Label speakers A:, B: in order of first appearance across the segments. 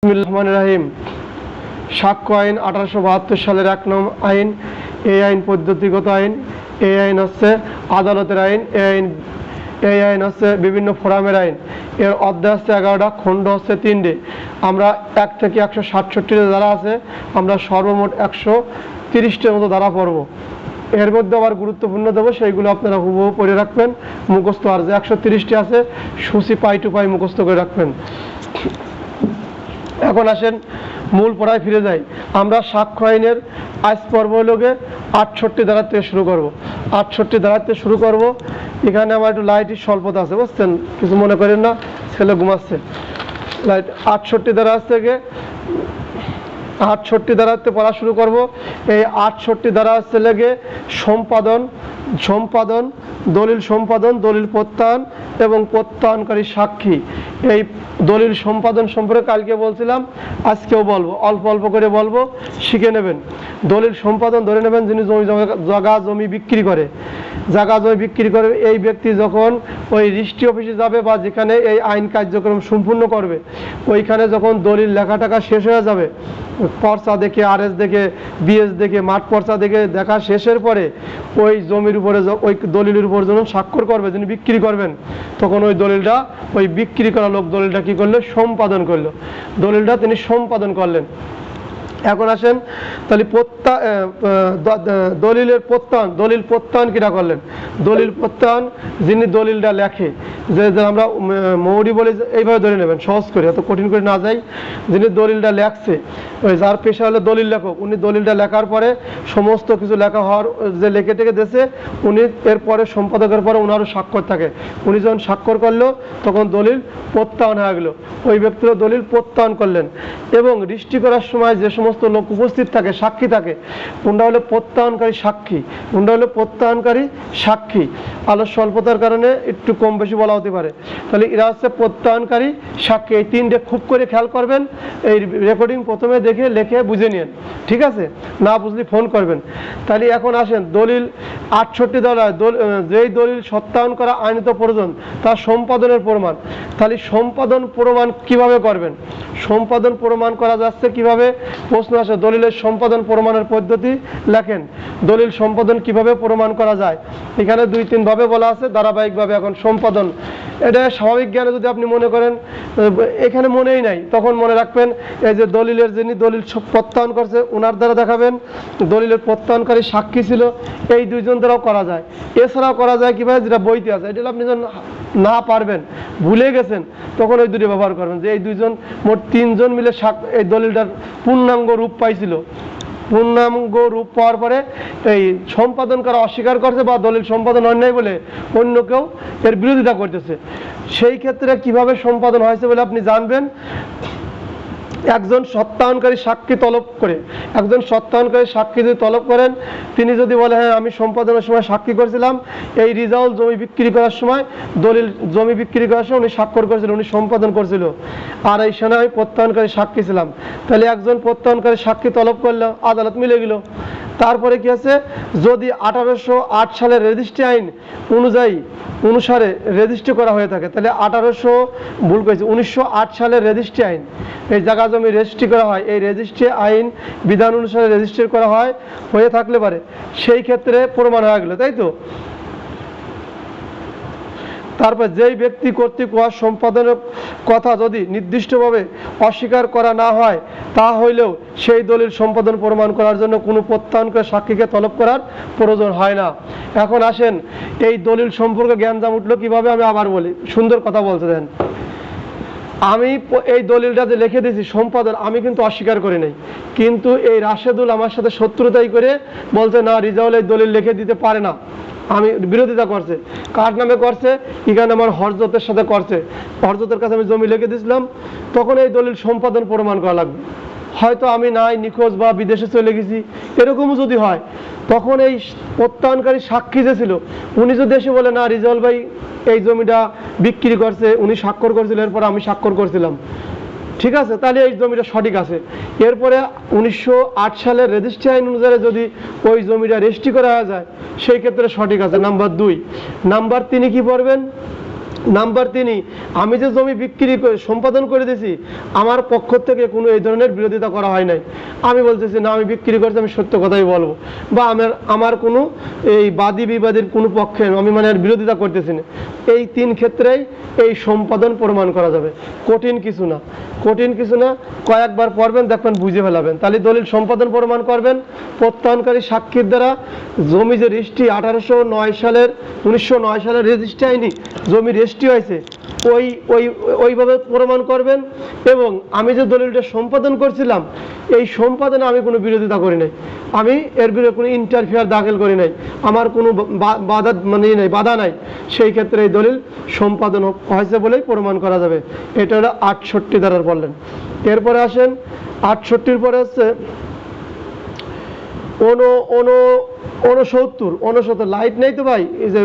A: রহিম। সাক্ষ্য আইন 1872 সালের 1 নং আইন। এই আইন পদ্ধতিগত আইন। এই আইন হচ্ছে আদালতের আইন। এই আইন হচ্ছে বিভিন্ন ফোরামের আইন। এর অধ্যায় হচ্ছে 11টা, খণ্ড হচ্ছে 3টে। আমরা 1 থেকে 167 ধারা আছে, আমরা সর্বমোট 130টার মতো ধারা পড়ব। এর মধ্যে আবার গুরুত্বপূর্ণ দেবো, সেইগুলো আপনারা হুবহু পড়ে রাখবেন, মুখস্থ। আর যে 130টি আছে সূচি পাই টু পাই মুখস্থ করে রাখবেন। এখন আসেন মূল পড়ায় ফিরে যাই। আমরা সাক্ষ্য আইনের আজ পর্ব হলোকে 68 ধারা থেকে শুরু করব। 68 ধারা থেকে শুরু করব। এখানে আমার একটু লাইটের স্বল্পতা আছে, বুঝছেন, কিছু মনে করেন না, ছেলে ঘুমাচ্ছে। লাইট 68 ধারা থেকে 68 ধারাতে পড়া শুরু করব। এই 68 ধারা হচ্ছে লেগে সম্পাদন, দলিল সম্পাদন, দলিল প্রত্যয়ন এবং প্রত্যয়নকারী সাক্ষী। এই দলিল সম্পাদন সম্পর্কে কালকে বলছিলাম, আজকেও বলবো, অল্প অল্প করে বলবো, শিখে নেবেন। দলিল সম্পাদন ধরে নেবেন যিনি জায়গা জমি বিক্রি করে। এই ব্যক্তি যখন ওই রেজিস্ট্রি অফিসে যাবে বা যেখানে এই আইন কার্যক্রম সম্পূর্ণ করবে, ওইখানে যখন দলিল লেখা টাকা শেষ হয়ে যাবে, পর্চা দেখে, আরএস দেখে, বিএস দেখে, মাঠ পর্চা দেখে দেখা শেষের পরে ওই জমির উপরে, ওই দলিলের উপর যখন স্বাক্ষর করবে, যিনি বিক্রি করবেন, তখন ওই দলিলটা, ওই বিক্রি করা লোক দলিলটা কি করলো? সম্পাদন করলো। দলিলটা তিনি সম্পাদন করলেন। এখন আসেন, তাহলে দলিল প্রত্যয়ন কিনা করলেন? দলিল প্রত্যয়ন যিনি দলিলটা লেখে, যে আমরা মৌরি বলে, এইভাবে ধরে নেবেন সহজ করে, এত কঠিন করে না যাই। যিনি দলিলটা লেখছে, ওই যার পেশা হলো দলিল লেখক, উনি দলিলটা লেখার পরে সমস্ত কিছু লেখা হওয়ার যে লেখে টেকে দিয়েছে, উনি এরপরে সম্পাদকের পরে ওনারও স্বাক্ষর থাকে। উনি যখন স্বাক্ষর করলো তখন দলিল প্রত্যয়ন হয়ে গেল। ওই ব্যক্তিরা দলিল প্রত্যয়ন করলেন। এবং রেজিস্ট্রি করার সময় যে সমস্ত লোক উপস্থিত থাকে, সাক্ষী থাকে, কোনটা হলো প্রত্যয়নকারী সাক্ষী। আলোর স্বল্পতার কারণে একটু কম বেশি বলা হতে পারে। তাহলে এরা হচ্ছে প্রত্যয়নকারী সাক্ষী। এই 3টে খুব করে খেয়াল করবেন। এই রেকর্ডিং প্রথমে দেখে লেখে বুঝে নিন, ঠিক আছে? না বুঝলে ফোন করবেন। তাহলে এখন আসেন, দলিল 68 ধারা, যেই দলিল সত্যায়ন করা আইনত প্রয়োজন তার সম্পাদনের প্রমাণ। তাহলে সম্পাদন প্রমাণ কিভাবে করবেন? সম্পাদন প্রমাণ করা যাচ্ছে কিভাবে? প্রশ্ন আসে, দলিলের সম্পাদন প্রমাণের পদ্ধতি লেখেন। দলিল সম্পাদন কিভাবে প্রমাণ করা যায়? এখানে 2-3 ভাবে বলা আছে ধারাবাহিকভাবে। এখন সম্পাদন, এটা স্বাভাবিক জ্ঞানে যদি আপনি মনে করেন এখানে মনেই নাই, তখন মনে রাখবেন এই যে দলিলের যিনি দলিল প্রত্যয়ন করছে ওনার দ্বারা দেখাবেন, দলিলের প্রত্যয়নকারী সাক্ষী ছিল, এই 2জন দ্বারাও করা যায়। এছাড়াও করা যায় কিভাবে? যেটা বইতে আছে। এটা আপনি যখন না পারবেন, ভুলে গেছেন, তখন ওই 2টি ব্যবহার করবেন, যে এই 2জন, মোট 3জন মিলে এই দলিলটার পূর্ণাঙ্গ রূপ পাইছিল। পূর্ণাঙ্গ রূপ পাওয়ার পরে এই সম্পাদন করা অস্বীকার করছে বা দলিল সম্পাদন অন্যায় বলে অন্য কেউ এর বিরোধিতা করতেছে। সেই ক্ষেত্রে কিভাবে সম্পাদন হয়েছে বলে আপনি জানবেন? একজন সত্যায়নকারী সাক্ষী তলব করে, একজন সত্যায়নকারী সাক্ষী যদি তলব করেন, তিনি যদি বলে হ্যাঁ আমি সম্পাদনের সময় সাক্ষী করেছিলাম, এই রিজাউল জমি বিক্রি করার সময়, দলিল জমি বিক্রি করার সময় উনি স্বাক্ষর করেছিল, উনি সম্পাদন করেছিল, আর এই সময় আমি প্রত্যয়নকারী সাক্ষী ছিলাম। তাহলে একজন প্রত্যয়নকারী সাক্ষী তলব করলো, আদালত মিলে গেল। তারপরে কি আছে? যদি 1808 সালের রেজিস্ট্রি আইন অনুসারে রেজিস্ট্রি করা হয়ে থাকে, তাহলে 1908 সালের রেজিস্ট্রি আইন, এই জায়গা জমি রেজিস্ট্রি করা হয়, এই রেজিস্ট্রি আইন বিধান অনুসারে রেজিস্ট্রি করা হয়ে থাকলে পারে, সেই ক্ষেত্রে প্রমাণ হয়ে গেল, তাই তো? তারপর যেই ব্যক্তি কর্তৃক উহা সম্পাদনের কথা যদি নির্দিষ্টভাবে অস্বীকার করা না হয়, তা হইলেও সেই দলিল সম্পাদন প্রমাণ করার জন্য কোনো প্রত্যয়নকারী সাক্ষীকে তলব করার প্রয়োজন হয় না। এখন আসেন, এই দলিল সম্পর্কে জ্ঞানজাম উঠলো কিভাবে? আমি আবার বলি, সুন্দর কথা বলতে দেন। আমি এই দলিলটা যে লিখে দিয়েছি সম্পাদন, আমি কিন্তু অস্বীকার করি নাই, কিন্তু এই রাশেদুল আমার সাথে শত্রুতাই করে বলছে না, রিজাউল এই দলিল লিখে দিতে পারে না, আমি বিরোধিতা করছে। কার নামে করছে? এখানে আমার হরজতের সাথে করছে। হরজতের কাছে আমি জমি লিখে দিয়েছিলাম, তখন এই দলিল সম্পাদন প্রমাণ করা লাগবে। হয়তো আমি নাই, নিখোঁজ বা বিদেশে চলে গেছি, এরকমও যদি হয়, তখন এই প্রত্যয়নকারী সাক্ষী যে ছিল, উনি যদি এসে বলে না, রিজাউল ভাই এই জমিটা বিক্রি করছে, উনি স্বাক্ষর করেছিল, এরপর আমি স্বাক্ষর করছিলাম, ঠিক আছে, তাহলে এই জমিটা সঠিক আছে। এরপরে 1908 সালের রেজিস্ট্রি আইন অনুযায়ী যদি ওই জমিটা রেজিস্ট্রি করা যায়, সেই ক্ষেত্রে সঠিক আছে। নাম্বার 2। নাম্বার 3 কি পড়বেন? নাম্বার 3, আমি যে জমি বিক্রি করে সম্পাদন করে দিয়েছি আমার পক্ষ থেকে কোনো এই ধরনের বিরোধিতা করা হয় নাই। আমি বলতেছি না আমি বিক্রি করছি, আমি সত্য কথাই বলবো, বা আমার কোনো এই বাদী বিবাদের কোনো পক্ষে আমি মানে বিরোধিতা করতেছি না। এই 3 ক্ষেত্রেই এই সম্পাদন প্রমাণ করা যাবে। কঠিন কিছু না, কঠিন কিছু না, কয়েকবার পড়বেন দেখবেন বুঝে ফেলাবেন। তাহলে দলিল সম্পাদন প্রমাণ করবেন প্রত্যয়নকারী সাক্ষীর দ্বারা। জমি যে রেজিস্ট্রি 1909 সালের রেজিস্ট্রি হয়নি, জমি রেজিস্ট্রি হয়েছে, ওইভাবে প্রমাণ করবেন। এবং আমি যে দলিলটা সম্পাদন করছিলাম এই সম্পাদনে আমি কোনো বিরোধিতা করি নাই, আমি এর বিরুদ্ধে কোনো ইন্টারফেয়ার দাখিল করি নাই, আমার কোনো বাধা মানে নাই, বাধা নাই, সেই ক্ষেত্রে এই দলিল সম্পাদন হয়েছে বলেই প্রমাণ করা যাবে। এটা হলো 68 ধারার বললেন। এরপরে আসেন 68-র পরে হচ্ছে 69 লাইট নেই তো ভাই, এই যে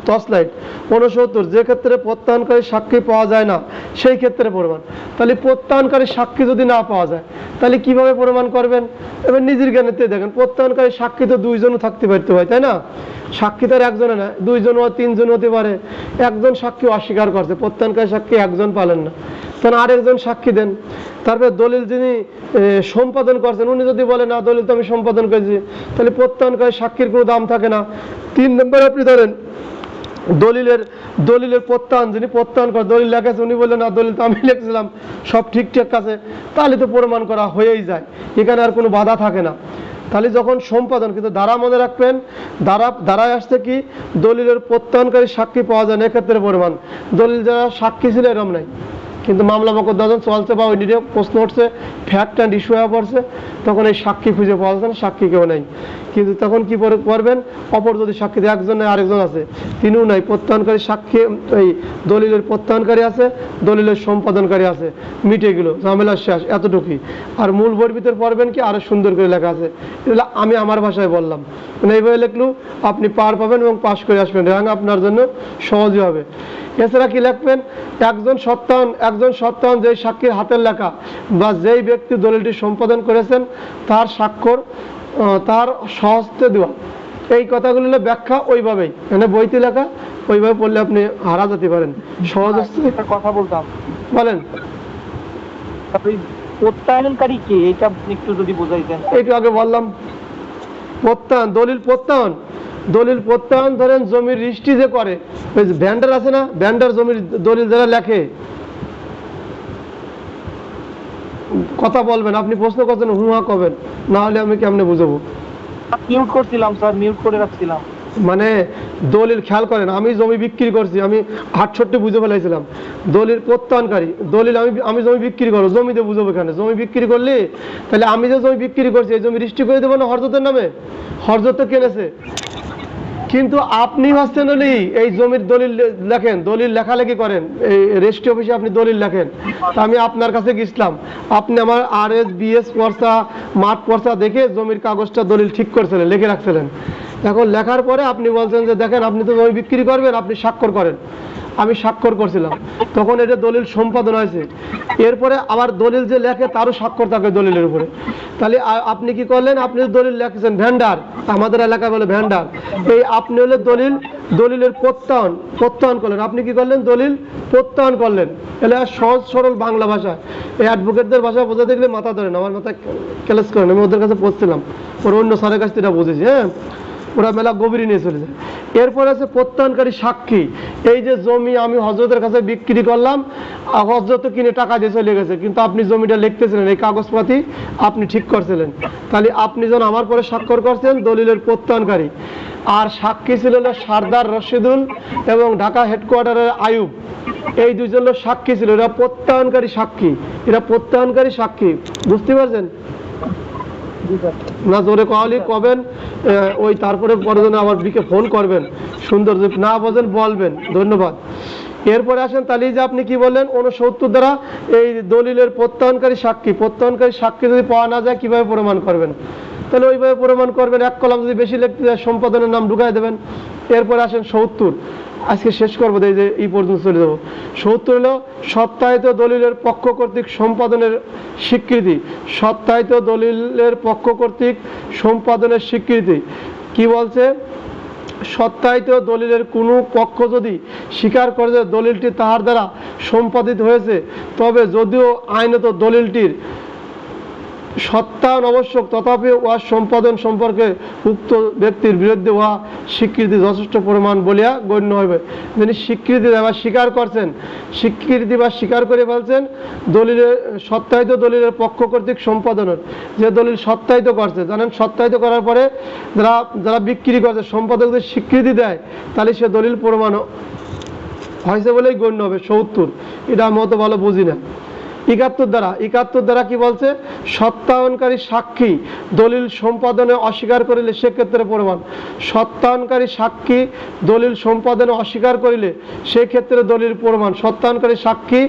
A: টর্চ লাইট। 69 যে ক্ষেত্রে প্রত্যয়নকারী সাক্ষী পাওয়া যায় না সেই ক্ষেত্রে প্রমাণ। তাহলে প্রত্যয়নকারী সাক্ষী যদি না পাওয়া যায় তাহলে কিভাবে প্রমাণ করবেন? এবার নিজের জ্ঞানেতে দেখেন, প্রত্যয়নকারী সাক্ষী তো 2 জনও থাকতে পারতে হয়, তাই না? সাক্ষী তো আর একজনে না, 2 জন ও 3 জন হতে পারে। একজন সাক্ষী অস্বীকার করছে, প্রত্যয়নকারী সাক্ষী একজন পালেন না, তখন আরেকজন সাক্ষী দেন। তারপরে দলিল যিনি সম্পাদন করছেন উনি যদি বলেন না দলিল তো আমি সম্পাদন করেছি, তাহলে প্রত্যয়নকারী সাক্ষীর কোনো দাম থাকে না। 3 নম্বর আপনি ধরেন দলিলের প্রত্যয়ন, যিনি প্রত্যয়ন করে দলিল লেখেছে উনি বললেন না দলিল তো আমি লিখেছিলাম, সব ঠিকঠাক আছে, তাহলে তো প্রমাণ করা হয়েই যায়, এখানে আর কোনো বাধা থাকে না। তাহলে যখন সম্পাদন, কিন্তু ধারা মনে রাখবেন, ধারায় আসছে কি দলিলের প্রত্যয়নকারী সাক্ষী পাওয়া যায় না, এক্ষেত্রে প্রমাণ। দলিল যারা সাক্ষী ছিল এরম নাই, কিন্তু মামলা মোকদ্দমা চলছে বা ওই নিয়ে প্রশ্ন উঠছে, ফ্যাক্ট অ্যান্ড ইস্যু হয়ে পড়ছে, তখন এই সাক্ষী খুঁজে পাওয়া যাচ্ছে না, সাক্ষী কেউ নেই। কিন্তু তখন কি করবেন? অপর যদি সাক্ষী একজন নেই আরেকজন আছে, তিনিও নাই, প্রত্যয়নকারী সাক্ষী এই দলিলের প্রত্যয়নকারী আছে, দলিলের সম্পাদনকারী আছে, মিটে গেল, ঝামেলা শেষ, এতটুকুই। আর মূল বইয়ের ভিতরে পড়বেন কি আরো সুন্দর করে লেখা আছে, এগুলো আমি আমার ভাষায় বললাম, মানে এইভাবে লিখলেও আপনি পার পাবেন এবং পাশ করে আসবেন, র্যাঙ্ক আপনার জন্য সহজই হবে। এছাড়া কি লিখবেন? একজন সত্যায়ন যেই সাক্ষীর হাতের লেখা বা যেই ব্যক্তি দলিলটি সম্পাদন করেছেন তার স্বাক্ষর তার স্বহস্তে দেওয়া। এই কথাগুলো ব্যাখ্যা ওইভাবেই, মানে বইতে লেখা ওইভাবে পড়লে আপনি হারা যেতে পারেন। সহজ
B: কথা বলতাম,
A: বলেন
B: প্রত্যয়নকারী কে, এটা একটু যদি বুঝাইতেন।
A: একটু আগে বললাম প্রত্যয়ন, দলিল প্রত্যয়ন ধরেন জমির রেজিস্ট্রি যে করে, ওই যে ভ্যান্ডার আছে না, ভ্যান্ডার জমির দলিল যারা লেখে। কথা বলবেন, আপনি প্রশ্ন করছেন হুহা করবেন, না হলে আমি কেমনে বুঝাবো?
B: মিউট করছিলাম স্যার, মিউট করে রাখছিলাম।
A: মানে দলিল খেয়াল করেন, আমি জমি বিক্রি করছি, আমি 68 বুঝে ফেলাইছিলাম। দলিল প্রত্যয়নকারী, দলিল আমি জমি বিক্রি করবো, জমিতে বুঝবো এখানে জমি বিক্রি করলে, তাহলে আমি যে জমি বিক্রি করছি এই জমি রেজিস্ট্রি করে দেবো না হরজতের নামে? হরজত তো কিনেছে, কিন্তু আপনি ভাবছেন এই জমির দলিল লেখেন, দলিল লেখালেখি করেন, এই রেজিস্ট্রি অফিসে আপনি দলিল লেখেন। তা আমি আপনার কাছে গেছিলাম, আপনি আমার RS BS পর্চা মাঠ পর্চা দেখে জমির কাগজটা দলিল ঠিক করছিলেন, লিখে রাখছিলেন। এখন লেখার পরে আপনি বলছেন যে দেখেন আপনি তো জমি বিক্রি করবেন, আপনি স্বাক্ষর করেন। আমি স্বাক্ষর করছিলাম, তখন এটা দলিল সম্পাদন হয়েছে। এরপরে আবার দলিল যে লেখে তারও স্বাক্ষর থাকে দলিলের উপরে। তাহলে আপনি কি করলেন? আপনি দলিল লেখেছেন ভ্যান্ডার, আমাদের এলাকায় বলে ভ্যান্ডার। এই আপনি হলে দলিলের প্রত্যয়ন করলেন। আপনি কি করলেন? দলিল প্রত্যয়ন করলেন। এলে সহজ সরল বাংলা ভাষা, এই অ্যাডভোকেটদের ভাষা বোঝাতে গেলে মাথা ধরেন, আমার মাথা ক্যালেস করেন। আমি ওদের কাছে পড়ছিলাম, ওর অন্য স্যারের কাছ থেকে বুঝেছি, হ্যাঁ, ওরা মেলা গভীরে নিয়ে চলে যায়। এরপর আছে প্রত্যয়নকারী সাক্ষী। এই যে জমি আমি হজরতের কাছে বিক্রি করলাম, হজরত কিনে টাকা দিয়ে চলে গেছে, কিন্তু আপনি জমিটা লিখতেছিলেন, এই কাগজপাতি আপনি ঠিক করছিলেন, তাহলে আপনি যখন আমার পরে স্বাক্ষর করছেন দলিলের প্রত্যয়নকারী। আর সাক্ষী ছিল সারদার রশিদুল এবং ঢাকা হেডকোয়ার্টারের আয়ুব, এই 2 জন সাক্ষী ছিল, এরা প্রত্যয়নকারী সাক্ষী। বুঝতে পারছেন না? জোরে কওয়ালি কবেন ওই, তারপরে পরে আবার বিকে ফোন করবেন, সুন্দর যদি না বোঝেন বলবেন। ধন্যবাদ। এরপরে আসেন, তাহলে যে আপনি কি বললেন 69 দ্বারা এই দলিলের প্রত্যয়নকারী সাক্ষী যদি পাওয়া না যায় কিভাবে প্রমাণ করবেন? তাহলে ওইভাবে প্রমাণ করবেন, 1 কলাম যদি বেশি লিখতে যায় সম্পাদনের নাম ঢুকাই দেবেন। এরপরে আসেন 70, আজকে শেষ করবো, এই যে এই পর্যন্ত চলে যাবো। 70 হলো সত্যায়িত দলিলের পক্ষ কর্তৃক সম্পাদনের স্বীকৃতি। সত্যায়িত দলিলের পক্ষ কর্তৃক সম্পাদনের স্বীকৃতি কি বলছে? সত্যায়িত দলিলের কোনো পক্ষ যদি স্বীকার করে যে দলিলটি তাহার দ্বারা সম্পাদিত হয়েছে, তবে যদিও আইনত দলিলটির সত্যায়ন আবশ্যক, তথাপি উহা সম্পাদন সম্পর্কে উক্ত ব্যক্তির বিরুদ্ধে উহা স্বীকৃতি যথেষ্ট প্রমাণ বলিয়া গণ্য হইবে। যিনি স্বীকৃতি বা স্বীকার করছেন, স্বীকৃতি বা স্বীকার করে ফেলছেন দলিলের সত্যায়িত দলিলের পক্ষ কর্তৃক সম্পাদনের, যে দলিল সত্যায়িত করছে, জানেন সত্যায়িত করার পরে যারা যারা বিক্রি করছে সম্পাদক যদি স্বীকৃতি দেয় তাহলে সে দলিল প্রমাণ হয়েছে বলেই গণ্য হবে। ৭০, এটা আমি অত ভালো বুঝি না। ৭১ দ্বারা কি বলছে? সত্যায়নকারী সাক্ষী দলিল সম্পাদনে অস্বীকার করিলে সেক্ষেত্রে প্রমাণ। সত্যায়নকারী সাক্ষী দলিল সম্পাদনে অস্বীকার করিলে সেক্ষেত্রে দলিল প্রমাণ। সত্যায়নকারী সাক্ষী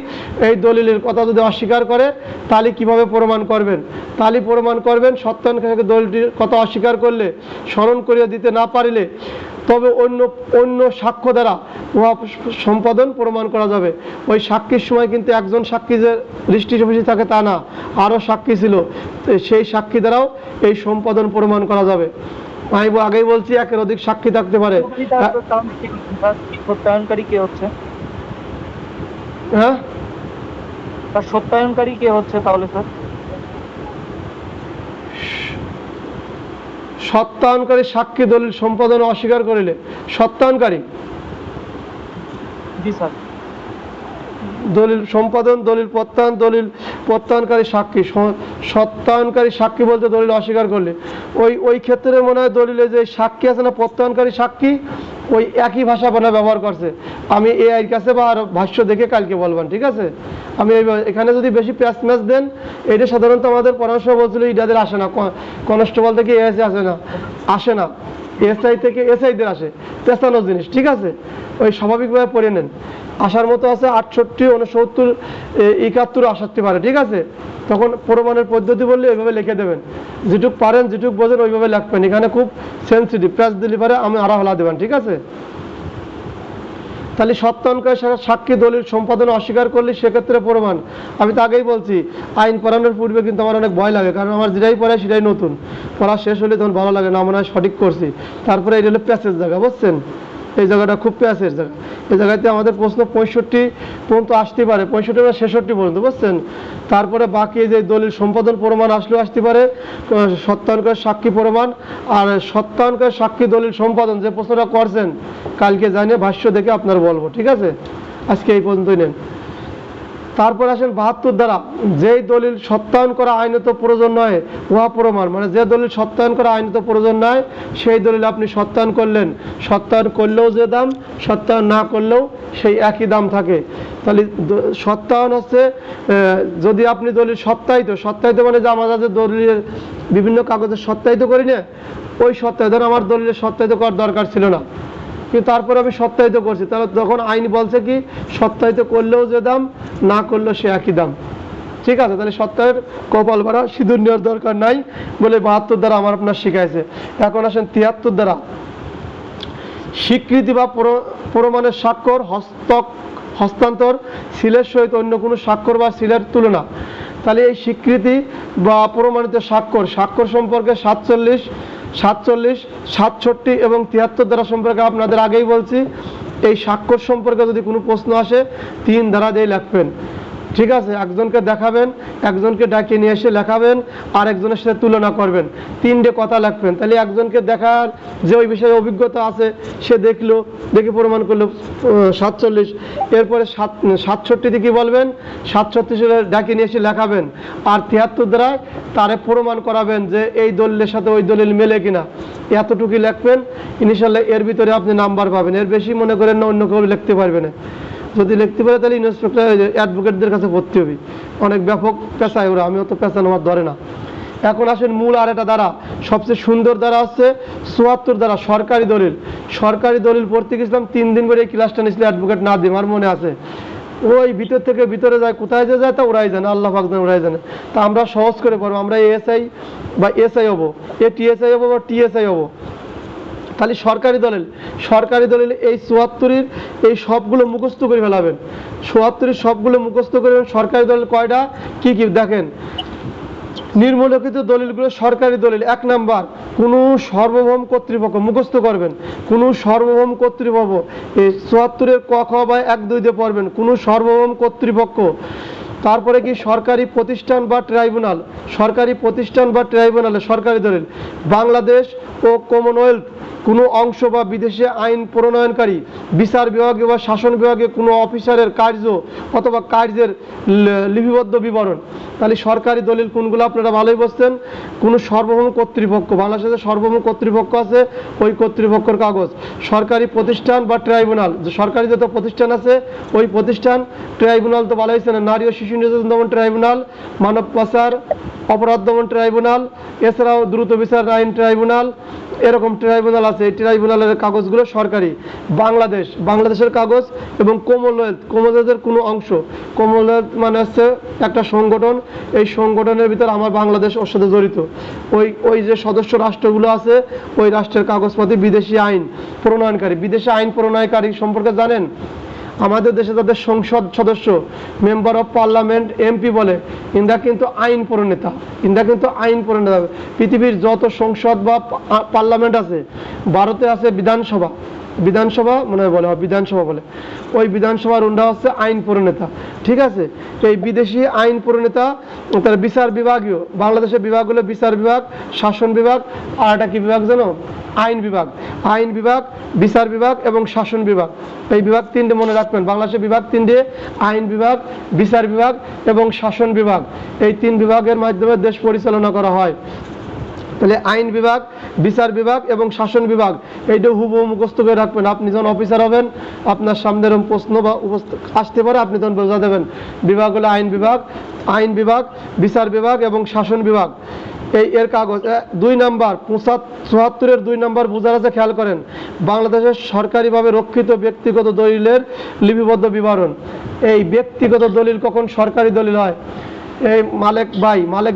A: এই দলিলের কথা যদি অস্বীকার করে তাহলে কিভাবে প্রমাণ করবেন? তাহলে প্রমাণ করবেন সত্যায়নকারী দলিলটির কথা অস্বীকার করলে, স্মরণ করিয়া দিতে না পারিলে তবে অন্য সাক্ষ্য দ্বারা উহা সম্পাদন প্রমাণ করা যাবে। ওই সাক্ষীর সময় কিন্তু একজন সাক্ষী যে দৃষ্টি অফিসে থাকে তা না, আরও সাক্ষী ছিল, সেই সাক্ষী দ্বারাও এই সম্পাদন প্রমাণ করা যাবে। আমি আগেই বলছি একের অধিক সাক্ষী থাকতে পারে।
B: সত্যায়নকারী কে হচ্ছে?
A: হ্যাঁ,
B: তার সত্যায়নকারী কে হচ্ছে তাহলে স্যার?
A: সত্যায়নকারী সাক্ষী দলিল সম্পাদনে অস্বীকার করিলে সত্যায়নকারী,
B: জি স্যার,
A: দলিল সম্পাদন, দলিল প্রত্যয়নকারী সাক্ষী, সত্যায়নকারী সাক্ষী বলতে দলিল অস্বীকার করলে ওই ক্ষেত্রে মনে হয় দলিলে যে সাক্ষী আছে না, প্রত্যয়নকারী সাক্ষী, ওই একই ভাষা ব্যবহার করছে। আমি এআইয়ের কাছে বা আর ভাষ্য দেখে কালকে বলবেন, ঠিক আছে? আমি এখানে যদি বেশি প্যাচ ম্যাচ দেন, এটা সাধারণত আমাদের পরামর্শ বলছিল ইডাদের আসে না, কনস্টেবল থেকে এএসএ আসে না, এসআই থেকে এসআইদের আসে, পেছানো জিনিস, ঠিক আছে? ওই স্বাভাবিকভাবে পড়ে নেন। আসার মতো আছে 68, 69, 71 আসতে পারে, ঠিক আছে? তখন প্রমাণের পদ্ধতি বললে ওইভাবে লিখে দেবেন, যেটুক পারেন যেটুক বোঝেন ওইভাবে লিখবেন। এখানে খুব সেন্সিটিভ, প্রেস দিলে পারে আমি আরো হলা দেবেন, ঠিক আছে? তাহলে সত্যায়নকারী সাক্ষী দলিল সম্পাদনে অস্বীকার করলে সেক্ষেত্রে প্রমাণ। আমি তো আগেই বলছি আইন পড়ানোর পূর্বে কিন্তু আমার অনেক ভয় লাগে, কারণ আমার যেটাই পড়ায় সেটাই নতুন, পড়া শেষ হলে তখন ভালো লাগে না, মনে হয় সঠিক করছি। তারপরে এটা হলো প্যাসের জায়গা, বুঝছেন? এই জায়গাটা খুব প্যাসের জায়গা। এই জায়গাতে আমাদের প্রশ্ন 65 পর্যন্ত আসতে পারে, 65 বা 66 পর্যন্ত, বুঝছেন? তারপরে বাকি যে দলিল সম্পাদন প্রমাণ আসলেও আসতে পারে, সত্যায়নকারী সাক্ষী প্রমাণ, আর সত্যায়নকারী সাক্ষী দলিল সম্পাদন যে প্রশ্নটা করছেন কালকে জানিয়ে ভাষ্য দেখে আপনার বলবো, ঠিক আছে? আজকে এই পর্যন্তই নেন। তারপর আসেন 72 দ্বারা, যেই দলিল সত্যায়ন করা আইনত প্রয়োজন নয় উহা প্রমাণ। মানে যে দলিল সত্যায়ন করা আইনত প্রয়োজন নয় সেই দলিল আপনি সত্যায়ন করলেন, সত্যায়ন করলেও যে দাম, সত্যায়ন না করলেও সেই একই দাম থাকে। তাহলে সত্যায়ন হচ্ছে যদি আপনি দলিল সত্যায়িত মানে যে আমরা যে দলিলের বিভিন্ন কাগজে সত্যায়িত করি না, ওই সত্যায়িত, ধরুন আমার দলিলের সত্যায়িত করার দরকার ছিল না, কিন্তু তারপরে আমি সত্যায়িত করছি, তাহলে তখন আইন বলছে কি সত্যায়িত করলেও যে দাম, না করলেও সে একই দাম, ঠিক আছে? তাহলে সত্যায়ের কপাল ভরা সিঁদুর নেওয়ার দরকার নাই বলে 72 দ্বারা আমার আপনার শিখাইছে। এখন আসেন 73 দ্বারা, স্বীকৃতি বা প্রমাণের স্বাক্ষর, হস্তান্তর, সিলের সহিত অন্য কোনো স্বাক্ষর বা সিলের তুলনা। তাহলে এই স্বীকৃতি বা প্রমাণিত স্বাক্ষর সম্পর্কে 47, 67 এবং 73 ধারা সম্পর্কে আপনাদের আগেই বলছি। এই স্বাক্ষর সম্পর্কে যদি কোনো প্রশ্ন আসে 3 ধারা দিয়ে লিখবেন, ঠিক আছে? একজনকে দেখাবেন, একজনকে ডাকিয়ে নিয়ে এসে লেখাবেন, আর একজনের সাথে তুলনা করবেন, 3টে কথা লিখবেন। তাহলে একজনকে দেখার যে ওই বিষয়ে অভিজ্ঞতা আছে সে দেখলো, দেখে প্রমাণ করলো 47। এরপরে 67 কি বলবেন, 67 ডাকিয়ে নিয়ে এসে লেখাবেন, আর 73 দ্বারা তারে প্রমাণ করাবেন যে এই দলিলের সাথে ওই দলিল মেলে কিনা। এতটুকু লিখবেন, ইনশাল্লাহ এর ভিতরে আপনি নাম্বার পাবেন। এর বেশি মনে করেন না অন্য কেউ লিখতে পারবে না। যদি লিখতে পারে তাহলে ইন্সপেক্টর অ্যাডভোকেটদের কাছে ভর্তি হবি, অনেক ব্যাপক পেশায় ওরা, আমিও তো পেশা আমার ধরে না। এখন আসেন মূল আর একটা দ্বারা, সবচেয়ে সুন্দর দ্বারা হচ্ছে 74 দ্বারা, সরকারি দলিল পড়তে গেছিলাম 3 দিন করে এই ক্লাসটা নিয়েছিল অ্যাডভোকেট না দিয়ে, আমার মনে আছে। ওই ভিতর থেকে ভিতরে যায়, কোথায় যে যায় তা ওরাই জানে, আল্লাহ পাক জানে, ওরাই জানে। তা আমরা সহজ করে পড়বো, আমরা এএসআই বা এসআই হবো, টিএসআই হবো বা টিএসআই হবো। তাহলে সরকারি দলিল এই 74 এই সবগুলো মুখস্থ করে ফেলাবেন, 74 সবগুলো মুখস্থ করে। সরকারি দলিল কয়টা, কি কি দেখেন, নিম্নলিখিত দলিলগুলো সরকারি দলিল। 1 নাম্বার, কোনো সার্বভৌম কর্তৃপক্ষ, মুখস্থ করবেন, কোনো সার্বভৌম কর্তৃপক্ষ, এই 74-এর ক খ বা 1 2 দিয়ে পড়বেন, কোনো সার্বভৌম কর্তৃপক্ষ। তারপরে কি সরকারি প্রতিষ্ঠান বা ট্রাইব্যুনাল, সরকারি প্রতিষ্ঠান বা ট্রাইব্যুনালে সরকারি দলিল। বাংলাদেশ ও কমনওয়েলথ কোনো অংশ বা বিদেশে আইন প্রণয়নকারী বিচার বিভাগে বা শাসন বিভাগে কোনো অফিসারের কার্য অথবা কার্যের লিপিবদ্ধ বিবরণ। তাহলে সরকারি দলিল কোনগুলো আপনারা ভালোই বুঝছেন। কোনো সার্বভৌম কর্তৃপক্ষ, বাংলাদেশে সার্বভৌম কর্তৃপক্ষ আছে, ওই কর্তৃপক্ষের কাগজ। সরকারি প্রতিষ্ঠান বা ট্রাইব্যুনাল, সরকারি যত প্রতিষ্ঠান আছে ওই প্রতিষ্ঠান। ট্রাইব্যুনাল তো ভালো হয়েছে না, নারী ও শিশু নির্যাতন দমন ট্রাইব্যুনাল, মানব পাচার অপরাধ দমন ট্রাইব্যুনাল, এছাড়াও দ্রুত বিচার আইন ট্রাইব্যুনাল, এরকম ট্রাইব্যুনাল আছে। এই ট্রাইব্যুনালের কাগজগুলো সরকারি। বাংলাদেশের কাগজ এবং কমনওয়েলথের কোনো অংশ। কমনওয়েলথ মানে হচ্ছে একটা সংগঠন, এই সংগঠনের ভিতর আমার বাংলাদেশ ওর সাথে জড়িত। ওই যে সদস্য রাষ্ট্রগুলো আছে ওই রাষ্ট্রের কাগজপাতি। বিদেশি আইন প্রণয়নকারী, বিদেশি আইন প্রণয়নকারী সম্পর্কে জানেন? আমাদের দেশে যাদের সংসদ সদস্য, মেম্বার অফ পার্লামেন্ট, এমপি বলে, ইন্দা কিন্তু আইন প্রণেতা, পৃথিবীর যত সংসদ বা পার্লামেন্ট আছে, ভারতে আছে বিধানসভা মনে হয় বলে, বিধানসভা বলে, ওই বিধানসভার উন্ডা হচ্ছে আইন প্রণেতা। ঠিক আছে, এই বিদেশি আইন প্রণেতা তার বিচার বিভাগীয়। বাংলাদেশের বিভাগ হলো বিচার বিভাগ, শাসন বিভাগ, আর একটা কি বিভাগ জানো? আইন বিভাগ, বিচার বিভাগ এবং শাসন বিভাগ। এই বিভাগ 3টে মনে রাখবেন। বাংলাদেশের বিভাগ 3টে, আইন বিভাগ, বিচার বিভাগ এবং শাসন বিভাগ। এই 3 বিভাগের মাধ্যমে দেশ পরিচালনা করা হয়। তাহলে আইন বিভাগ, বিচার বিভাগ এবং শাসন বিভাগ, এইটা হুবহু মুখস্থ করে রাখবেন। আপনি যখন অফিসার হবেন আপনার সামনে এরকম প্রশ্ন বা আসতে পারে, আপনি তখন বোঝা দেবেন। বিভাগ হলো আইন বিভাগ, বিচার বিভাগ এবং শাসন বিভাগ। এর কাগজ 2 নাম্বার, 74-এর 2 নাম্বার বোঝার আছে, খেয়াল করেন। বাংলাদেশের সরকারিভাবে রক্ষিত ব্যক্তিগত দলিলের লিপিবদ্ধ বিবরণ। এই ব্যক্তিগত দলিল কখন সরকারি দলিল হয়? এই মালেক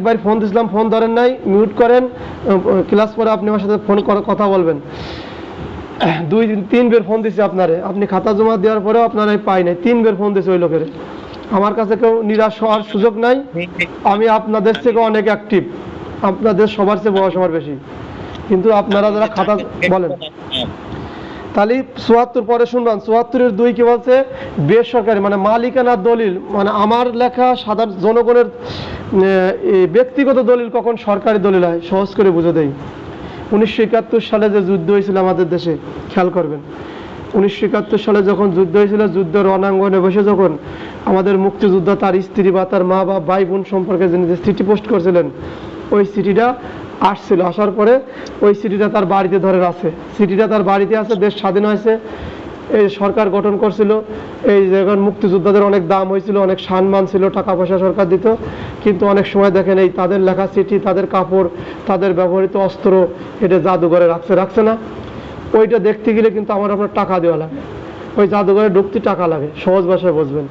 A: ভাইয়ের ফোন দিয়েছিলাম, ফোন ধরেন নাই, মিউট করেন। ক্লাস পরে আপনি আমার সাথে ফোন করে কথা বলবেন। 2-3 বের ফোন দিয়েছি আপনারে, আপনি খাতা জমা দেওয়ার পরেও আপনারা পাই নাই। 3 বের ফোন দিয়েছে ওই লোকের। আমার কাছে কেউ নিরাশ হওয়ার সুযোগ নাই। আমি আপনাদের থেকে অনেক অ্যাক্টিভ, আপনাদের সবার চেয়ে বয়স আমার বেশি, কিন্তু আপনারা যারা খাতা বলেন। তাহলে 74 পরে শুনবেন। 74-এর 2 কি বলছে? বেসরকারি মানে মালিকানার দলিল, মানে আমার লেখা সাধারণ জনগণের ব্যক্তিগত দলিল কখন সরকারি দলিল হয়? সহজ করে বুঝে দেই। 1971 সালে যে যুদ্ধ হয়েছিল আমাদের দেশে, খেয়াল করবেন। 1971 সালে যখন যুদ্ধ হয়েছিল, যুদ্ধের রণাঙ্গনে বসে যখন আমাদের মুক্তিযোদ্ধা তার স্ত্রী বা তার মা বা ভাই বোন সম্পর্কে যিনি যে চিঠি পোস্ট করছিলেন, ওই চিঠিটা আসছিল। আসার পরে ওই চিঠিটা তার বাড়িতে ধরে আছে, দেশ স্বাধীন হয়েছে, এই সরকার গঠন করছিল। এই যখন মুক্তিযোদ্ধাদের অনেক দাম হয়েছিল, অনেক সম্মান ছিল, টাকা পয়সা সরকার দিত, কিন্তু অনেক সময় দেখেন এই তাদের লেখা চিঠি, তাদের কাপড়, তাদের ব্যবহৃত অস্ত্র, এটা জাদুঘরে রাখছে না? ওইটা দেখতে গেলে কিন্তু আপনার টাকা দেওয়া লাগে, ওই জাদুঘরে ঢুকতে টাকা লাগে, সহজ ভাষায় বুঝবেন।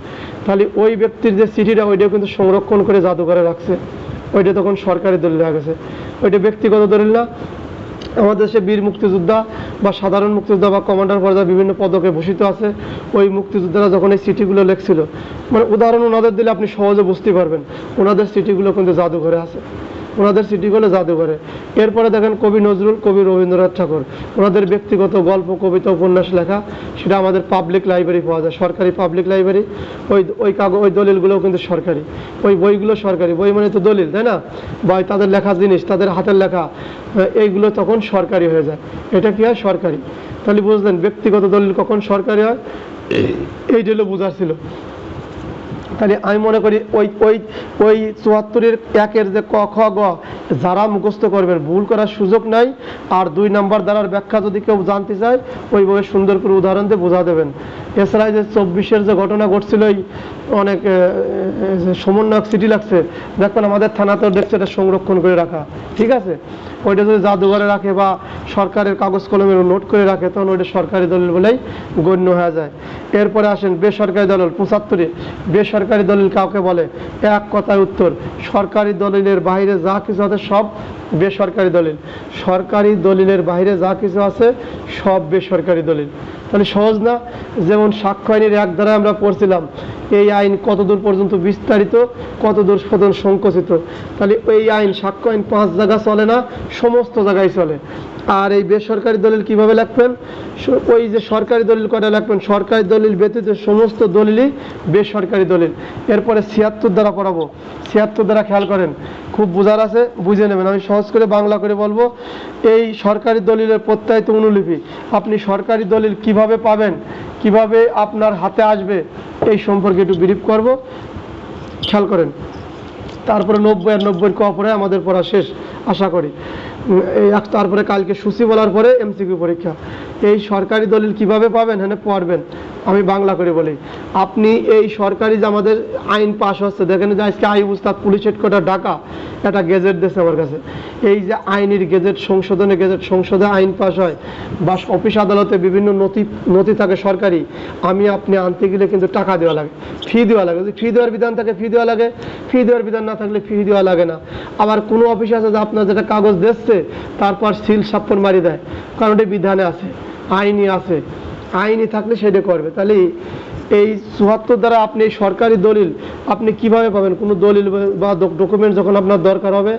A: তাহলে ওই ব্যক্তির যে চিঠিটা ওইটাও কিন্তু সংরক্ষণ করে জাদুঘরে রাখছে, ওইটা তখন সরকারি দলিল হয়ে গেছে, ওইটা ব্যক্তিগত দলিল না। আমাদের দেশে বীর মুক্তিযোদ্ধা বা সাধারণ মুক্তিযোদ্ধা বা কমান্ডার পর্যায়ে বিভিন্ন পদকে ভূষিত আছে। ওই মুক্তিযোদ্ধারা যখন এই চিঠিগুলো লিখছিল, মানে উদাহরণ ওনাদের দিলে আপনি সহজে বুঝতে পারবেন, ওনাদের চিঠিগুলো কিন্তু জাদুঘরে আছে, ওনাদের চিঠিগুলো জাদুঘরে। এরপরে দেখেন কবি নজরুল, কবি রবীন্দ্রনাথ ঠাকুর, ওনাদের ব্যক্তিগত গল্প, কবিতা, উপন্যাস লেখা, সেটা আমাদের পাবলিক লাইব্রেরি পাওয়া যায়, সরকারি পাবলিক লাইব্রেরি। ওই দলিলগুলোও কিন্তু সরকারি, ওই বইগুলো সরকারি। বই মানে তো দলিল, তাই না? বা তাদের লেখা জিনিস, তাদের হাতের লেখা, এইগুলো তখন সরকারি হয়ে যায়। এটা কি হয়? সরকারি। তাহলে বুঝলেন ব্যক্তিগত দলিল কখন সরকারি হয়, এইটা হলো বোঝার ছিল। তাহলে আমি মনে করি ওই 74-এর 1-এর যে ক খ গ যারা মুখস্থ করবেন, ভুল করার সুযোগ নাই। আর 2 নাম্বার দ্বারার ব্যাখ্যা যদি কেউ জানতে চায়, ওইভাবে সুন্দর করে উদাহরণ দিয়ে বোঝা দেবেন। এছাড়া যে 24-এর যে ঘটনা ঘটছিল, অনেক সমন্বয়ক চিঠি লাগছে, দেখবেন আমাদের থানাতেও দেখছে এটা সংরক্ষণ করে রাখা। ঠিক আছে, ওইটা যদি জাদুঘরে রাখে বা সরকারের কাগজ কলমের নোট করে রাখে, তখন ওইটা সরকারি দলিল বলেই গণ্য হয়ে যায়। এরপরে আসেন বেসরকারি দলিল। 75-এ বেসরকারি দলিল কাউকে বলে? এক কথায় উত্তর, সরকারি দলিলের বাইরে যা কিছু আছে সব বেসরকারি দলিল। সরকারি দলিলের বাইরে যা কিছু আছে সব বেসরকারি দলিল। তাহলে সহজ না? যেমন সাক্ষ্য আইনের 1 ধারায় আমরা পড়ছিলাম এই আইন কতদূর পর্যন্ত বিস্তারিত, কতদূর পর্যন্ত সংকুচিত। তাহলে এই আইন সাক্ষ্য আইন 5 জায়গা চলে না, সমস্ত জায়গায় চলে। আর এই বেসরকারি দলিল কিভাবে লিখবেন? ওই যে সরকারি দলিল কয়টা লিখবেন, সরকারি দলিল ব্যতীত সমস্ত দলিলই বেসরকারি দলিল। এরপরে 76 ধারা পড়াবো। 76 ধারা খেয়াল করেন, খুব বোঝার আছে, বুঝে নেবেন। আমি সহজ করে বাংলা করে বলবো। এই সরকারি দলিলের প্রত্যায়িত অনুলিপি আপনি সরকারি দলিল কিভাবে পাবেন, কিভাবে আপনার হাতে আসবে, এই সম্পর্কে একটু ব্রিফ করব, খেয়াল করেন। তারপরে 90 আর 90 ক পরে আমাদের পড়া শেষ আশা করি। তারপরে কালকে সূচি বলার পরে এমসিকিউ পরীক্ষা। এই সরকারি দলিল কিভাবে পাবেন, হ্যাঁ পড়বেন। আমি বাংলা করে বলি, আপনি এই সরকারি যে আমাদের আইন পাশ হচ্ছে, দেখেন যে আজকে আইব উস্তাদ পুলিশ হেডকোয়ার্টার ঢাকা একটা গেজেট দিয়েছে আমার কাছে। এই যে আইনের গেজেট সংসদে আইন পাশ হয়, বা অফিস আদালতে বিভিন্ন নথি থাকে সরকারি, আপনি আনতে গেলে কিন্তু টাকা দেওয়া লাগে, ফি দেওয়া লাগে। যদি ফি দেওয়ার বিধান থাকে ফি দেওয়া লাগে, ফি দেওয়ার বিধান না থাকলে ফি দেওয়া লাগে না। আবার কোনো অফিস আছে যে আপনার যেটা কাগজ দিচ্ছে তারপর সিল স্বাক্ষর মারি দেয়, কারণ এটা বিধানে আছে, আইনি আছে, আইনি থাকলে সেটা করবে। তাহলে এই 74 দ্বারা আপনি এই সরকারি দলিল আপনি কিভাবে পাবেন? কোনো দলিল বা ডকুমেন্ট যখন আপনার দরকার হবে,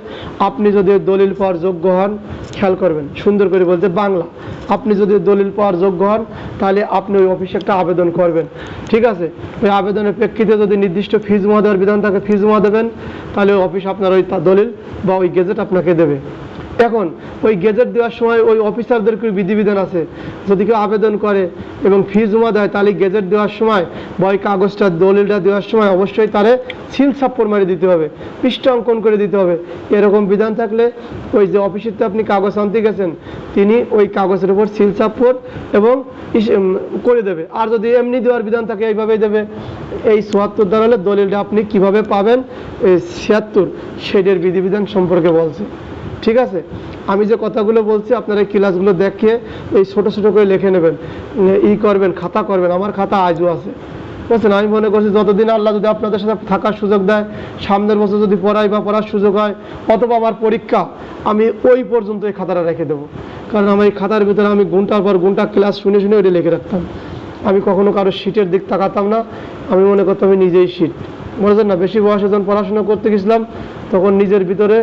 A: আপনি যদি দলিল পাওয়ার যোগ্য হন, খেয়াল করবেন, সুন্দর করে বলতে বাংলা, আপনি যদি দলিল পাওয়ার যোগ্য হন তাহলে আপনি ওই অফিসে একটা আবেদন করবেন, ঠিক আছে? ওই আবেদনের প্রেক্ষিতে যদি নির্দিষ্ট ফি জমা দেওয়ার বিধান থাকে ফি জমা দেবেন, তাহলে ওই অফিস আপনার ওই দলিল বা ওই গেজেট আপনাকে দেবে। এখন ওই গেজেট দেওয়ার সময় ওই অফিসারদের কি বিধিবিধান আছে, যদি কেউ আবেদন করে এবং ফি জমা দেয়, তাহলে গেজেট দেওয়ার সময় বা ওই কাগজটা দলিলটা দেওয়ার সময় অবশ্যই তারে সিল স্বাক্ষর মারি দিতে হবে, পৃষ্ঠা অঙ্কন করে দিতে হবে। এরকম বিধান থাকলে ওই যে অফিসেতে আপনি কাগজ আনতে গেছেন তিনি ওই কাগজের উপর সিল স্বাক্ষর এবং করে দেবে। আর যদি এমনি দেওয়ার বিধান থাকে এইভাবেই দেবে। এই 74 দ্বারা হলে দলিলটা আপনি কিভাবে পাবেন, এই 76 সেটার বিধিবিধান সম্পর্কে বলছে, ঠিক আছে? আমি যে কথাগুলো বলছি আপনারা এই ক্লাসগুলো দেখে এই ছোট ছোট করে লিখে নেবেন, করবেন, খাতা করবেন। আমার খাতা আজও আছে, বুঝছেন? আমি মনে করছি যতদিন আল্লাহ যদি আপনাদের সাথে থাকার সুযোগ দেয়, সামনের বছর যদি পড়াই বা পড়ার সুযোগ হয়, অথবা আমার পরীক্ষা, আমি ওই পর্যন্ত এই খাতাটা রেখে দেবো। কারণ আমার এই খাতার ভিতরে আমি ঘন্টার পর ঘন্টা ক্লাস শুনে শুনে ওইটা লিখে রাখতাম। আমি কখনো কারো শীটের দিক তাকাতাম না, আমি মনে করতাম আমি নিজেই শীট, বুঝলেন না? বেশি বয়সে যখন পড়াশোনা করতে গেছিলাম তখন নিজের ভিতরে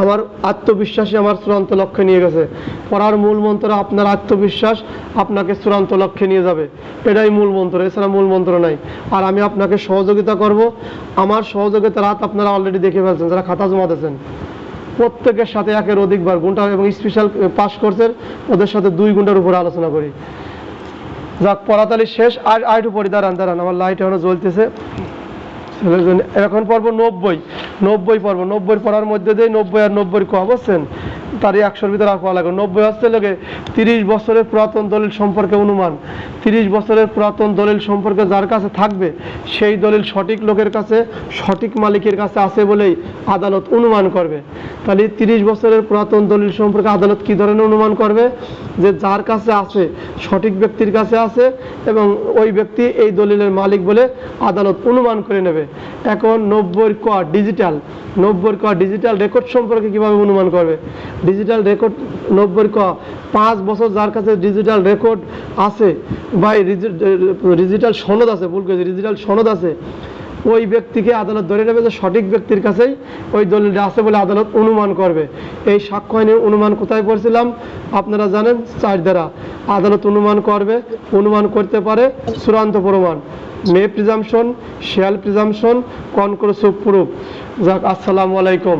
A: আমার আত্মবিশ্বাসই আমার চূড়ান্ত লক্ষ্যে নিয়ে গেছে। পড়ার মূল মন্ত্র আপনার আত্মবিশ্বাস আপনাকে চূড়ান্ত লক্ষ্যে নিয়ে যাবে, এটাই মূল মন্ত্র, এছাড়া মূল মন্ত্র নাই। আর আমি আপনাকে সহযোগিতা করব, আমার সহযোগিতার হাত আপনারা অলরেডি দেখে ফেলছেন যারা খাতা জমা দিয়েছেন। প্রত্যেকের সাথে একের অধিকবার ঘন্টা এবং স্পেশাল পাস কোর্সের ওদের সাথে 2 ঘন্টার উপরে আলোচনা করি। যাক, পড়াতালি শেষ। আর একটু পড়ি, দাঁড়ান আমার লাইট এখনো জ্বলতেছে। এখন পড়বো 90 পড়বো। 90 পড়ার মধ্যে দিয়ে 90 আর 90 ক, বুঝছেন? তার 100-র ভিতরে আর পাওয়া লাগবে। 90 হচ্ছে লোকে 30 বছরের পুরাতন দলিল সম্পর্কে অনুমান। 30 বছরের পুরাতন দলিল সম্পর্কে যার কাছে থাকবে সেই দলিল সঠিক লোকের কাছে, সঠিক মালিকের কাছে আছে বলেই আদালত অনুমান করবে। তাহলে 30 বছরের পুরাতন দলিল সম্পর্কে আদালত কি ধরনের অনুমান করবে? যে যার কাছে আছে, সঠিক ব্যক্তির কাছে আছে এবং ওই ব্যক্তি এই দলিলের মালিক বলে আদালত অনুমান করে নেবে। এখন 90 ক ডিজিটাল, 90 ক ডিজিটাল রেকর্ড সম্পর্কে কিভাবে অনুমান করবে? ডিজিটাল রেকর্ড 90 ক 5 বছর যার কাছে ডিজিটাল রেকর্ড আছে বা ডিজিটাল সনদ আছে, ভুল করেছি, ডিজিটাল সনদ আছে, ওই ব্যক্তিকে আদালত ধরে নেবে যে সঠিক ব্যক্তির কাছেই ওই দলিলটা আছে বলে আদালত অনুমান করবে। এই সাক্ষ্য আইনে অনুমান কোথায় পড়ছিলাম আপনারা জানেন? 4 ধারা। আদালত অনুমান করবে, অনুমান করতে পারে চূড়ান্ত প্রমাণ, মে প্রিজাম্পশন, শেয়াল প্রিজাম্পশন, কনক্লুসিভ প্রুফ। যাক, আসসালামু আলাইকুম।